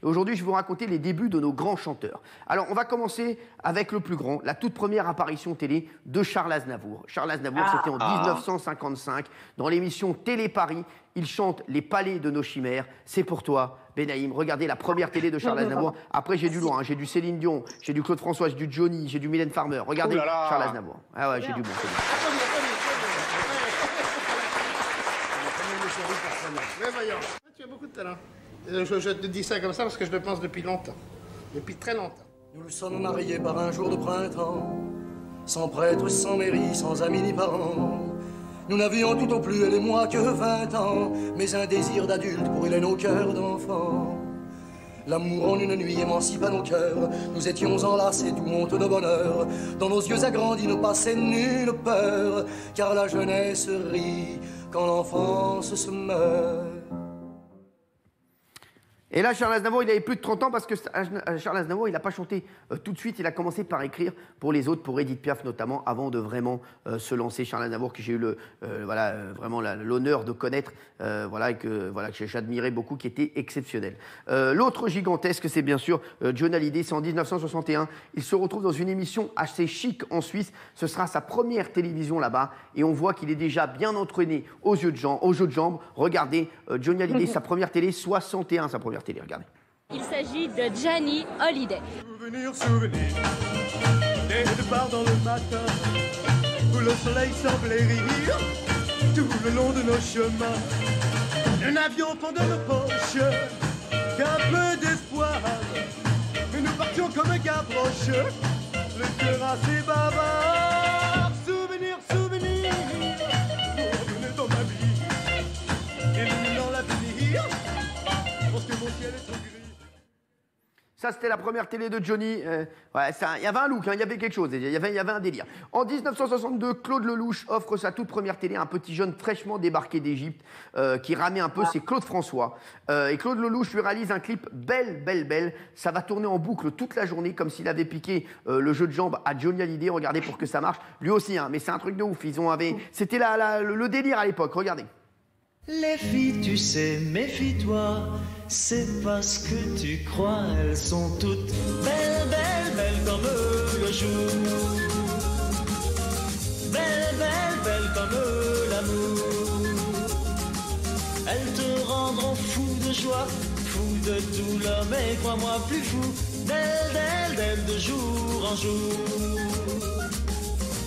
Et aujourd'hui, je vais vous raconter les débuts de nos grands chanteurs. Alors, on va commencer avec le plus grand, la toute première apparition télé de Charles Aznavour. Charles Aznavour, c'était en 1955, dans l'émission Télé Paris. Il chante Les palais de nos chimères. C'est pour toi, Benaïm. Regardez la première télé de Charles Aznavour. Après, j'ai du loin, hein. J'ai du Céline Dion, j'ai du Claude François, j'ai du Johnny, j'ai du Mylène Farmer. Regardez Charles Aznavour. Ah ouais, j'ai du bon. Mais voyons, tu as beaucoup de talent. Je te dis ça comme ça parce que je le pense depuis longtemps. Depuis très longtemps. Nous nous sommes mariés par un jour de printemps, sans prêtre, sans mairie, sans amis ni parents. Nous n'avions tout au plus, elle et moi, que 20 ans, mais un désir d'adulte brûlait nos cœurs d'enfants. L'amour en une nuit émancipa nos cœurs, nous étions enlacés, tout monte de bonheur. Dans nos yeux agrandis ne passait nulle peur, car la jeunesse rit quand l'enfance se meurt. Et là, Charles Aznavour, il avait plus de 30 ans parce que Charles Aznavour, il n'a pas chanté tout de suite. Il a commencé par écrire pour les autres, pour Édith Piaf notamment, avant de vraiment se lancer. Charles Aznavour, que j'ai eu vraiment l'honneur de connaître, et que j'admirais beaucoup, qui était exceptionnel. L'autre gigantesque, c'est bien sûr Johnny Hallyday. C'est en 1961. Il se retrouve dans une émission assez chic en Suisse. Ce sera sa première télévision là-bas. Et on voit qu'il est déjà bien entraîné aux jeux de jambes. Regardez, Johnny Hallyday, sa première télé, 61, sa première télé, regardez. Il s'agit de Johnny Hallyday. Souvenir, dès le départ dans le matin, où le soleil semblait rire tout le long de nos chemins. Nous n'avions au fond de nos poches qu'un peu d'espoir, mais nous partions comme un gavroche, le cœur assez bavard. Souvenir, revenez dans ma vie, illuminant l'avenir. Ça, c'était la première télé de Johnny. Il y avait un look, hein, il y avait quelque chose, il y avait un délire. En 1962, Claude Lelouch offre sa toute première télé à un petit jeune fraîchement débarqué d'Égypte qui ramait un peu, c'est Claude François. Et Claude Lelouch lui réalise un clip Belle. Ça va tourner en boucle toute la journée, comme s'il avait piqué le jeu de jambes à Johnny Hallyday. Regardez pour que ça marche. Lui aussi, hein, mais c'est un truc de ouf. C'était le délire à l'époque, regardez. Les filles, tu sais, méfie-toi, c'est parce que tu crois, elles sont toutes belles comme le jour. Belles comme l'amour. Elles te rendront fou de joie, fou de douleur, mais crois-moi plus fou. Belles de jour en jour.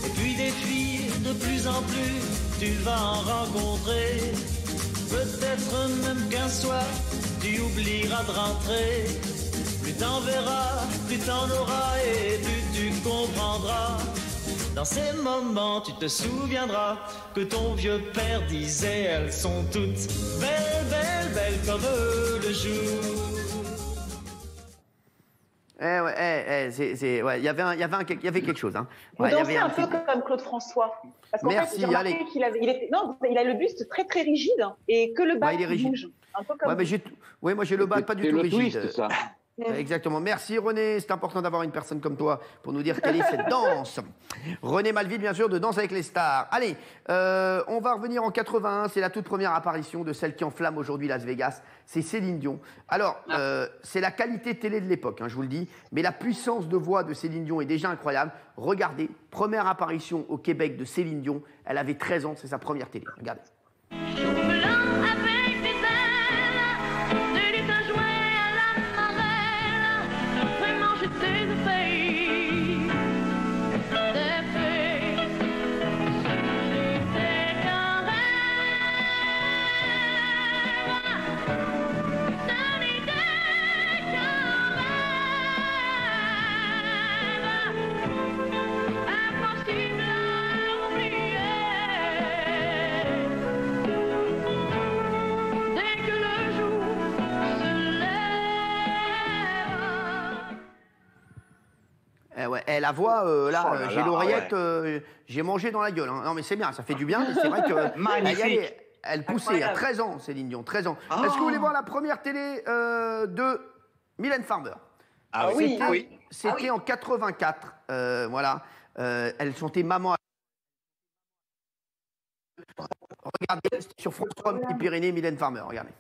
Et puis des filles de plus en plus, tu vas en rencontrer. Peut-être même qu'un soir, tu oublieras de rentrer. Plus t'en verras, plus t'en auras et plus tu comprendras. Dans ces moments, tu te souviendras que ton vieux père disait, elles sont toutes belles comme le jour. Il y avait quelque chose. Hein. Vous dansez un peu comme Claude François. Parce qu'en fait, j'ai remarqué qu'il il a le buste très rigide et que le bas bouge. Un peu comme moi j'ai le bas pas du tout rigide. Twist, ça. Exactement. Merci René, c'est important d'avoir une personne comme toi pour nous dire quelle est cette danse. René Malville, bien sûr, de Danse avec les stars. Allez, on va revenir en 81, c'est la toute première apparition de celle qui enflamme aujourd'hui Las Vegas, c'est Céline Dion. Alors, c'est la qualité télé de l'époque, hein, je vous le dis, mais la puissance de voix de Céline Dion est déjà incroyable. Regardez, première apparition au Québec de Céline Dion, elle avait 13 ans, c'est sa première télé. Regardez. La voix, j'ai l'oreillette, j'ai mangé dans la gueule. Hein. Non, mais c'est bien, ça fait du bien, mais c'est vrai que elle poussait à 13 ans, Céline Dion, 13 ans. Oh. Est-ce que vous voulez voir la première télé de Mylène Farmer? Oui. C'était en 84, elle chantait Maman. Regardez, sur France 3, Pyrénées, Mylène Farmer, regardez.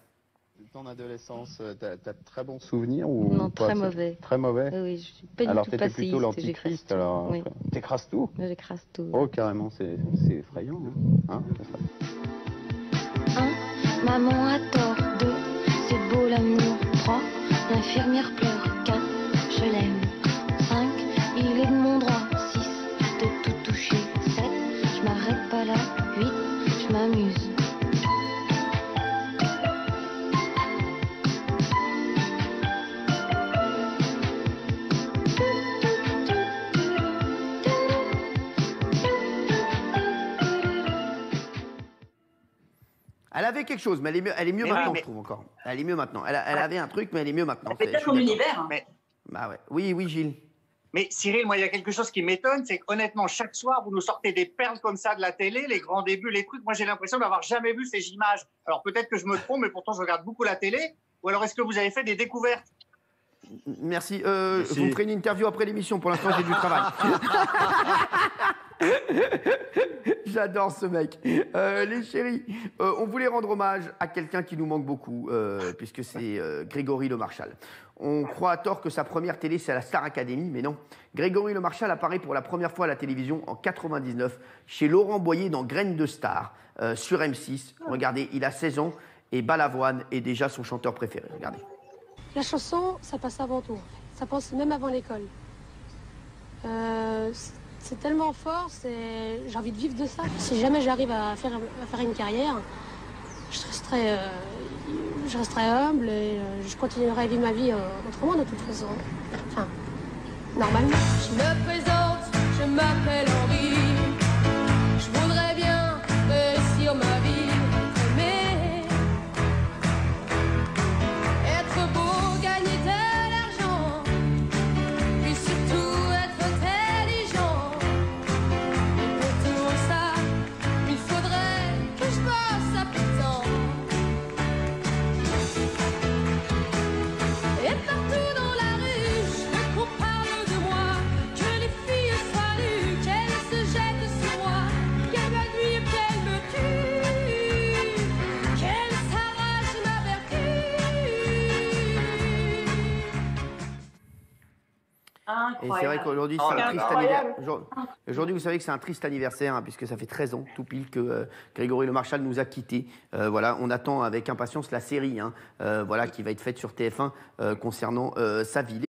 ton adolescence, t'as de très bons souvenirs ou Non, pas, très mauvais. Très mauvais. Oui, je suis pas alors du tout t'étais passéiste. plutôt l'antichrist, alors Oui. t'écrases tout. J'écrase tout. Oh carrément, c'est effrayant. Hein, 1. Maman a tort. 2. C'est beau l'amour. 3. L'infirmière pleure. 4. Je l'aime. 5. Il est de mon droit. 6. De tout toucher. 7. Je m'arrête pas là. 8. Je m'amuse. Elle avait quelque chose, mais elle est mieux maintenant, je trouve encore. Elle est mieux maintenant. Elle avait un truc, mais elle est mieux maintenant. C'est peut-être son univers. Mais... Bah ouais. Oui, Gilles. Mais Cyril, moi, il y a quelque chose qui m'étonne, c'est qu'honnêtement, chaque soir, vous nous sortez des perles comme ça de la télé, les grands débuts, les trucs. Moi, j'ai l'impression d'avoir jamais vu ces images. Alors peut-être que je me trompe, mais pourtant, je regarde beaucoup la télé. Ou alors, est-ce que vous avez fait des découvertes? Merci. Vous me ferez une interview après l'émission. Pour l'instant, j'ai du travail. J'adore ce mec. Les chéris, on voulait rendre hommage à quelqu'un qui nous manque beaucoup, puisque c'est Grégory Le Marchal. On croit à tort que sa première télé, c'est à la Star Academy, mais non. Grégory Le Marchal apparaît pour la première fois à la télévision en 99, chez Laurent Boyer dans Graines de Star, sur M6. Regardez, il a 16 ans et Balavoine est déjà son chanteur préféré. Regardez. La chanson, ça passe avant tout. Ça passe même avant l'école. C'est tellement fort, j'ai envie de vivre de ça. Si jamais j'arrive à faire une carrière, je resterai humble et je continuerai à vivre ma vie autrement de toute façon. Enfin, normalement. Je me présente, je m'appelle Henri. Je voudrais bien réussir ma vie. Et c'est vrai qu'aujourd'hui, c'est un triste anniversaire. Aujourd'hui, vous savez que c'est un triste anniversaire, hein, puisque ça fait 13 ans, tout pile, que Grégory Le Marchal nous a quittés. Voilà, on attend avec impatience la série, hein, voilà, qui va être faite sur TF1 concernant sa vie.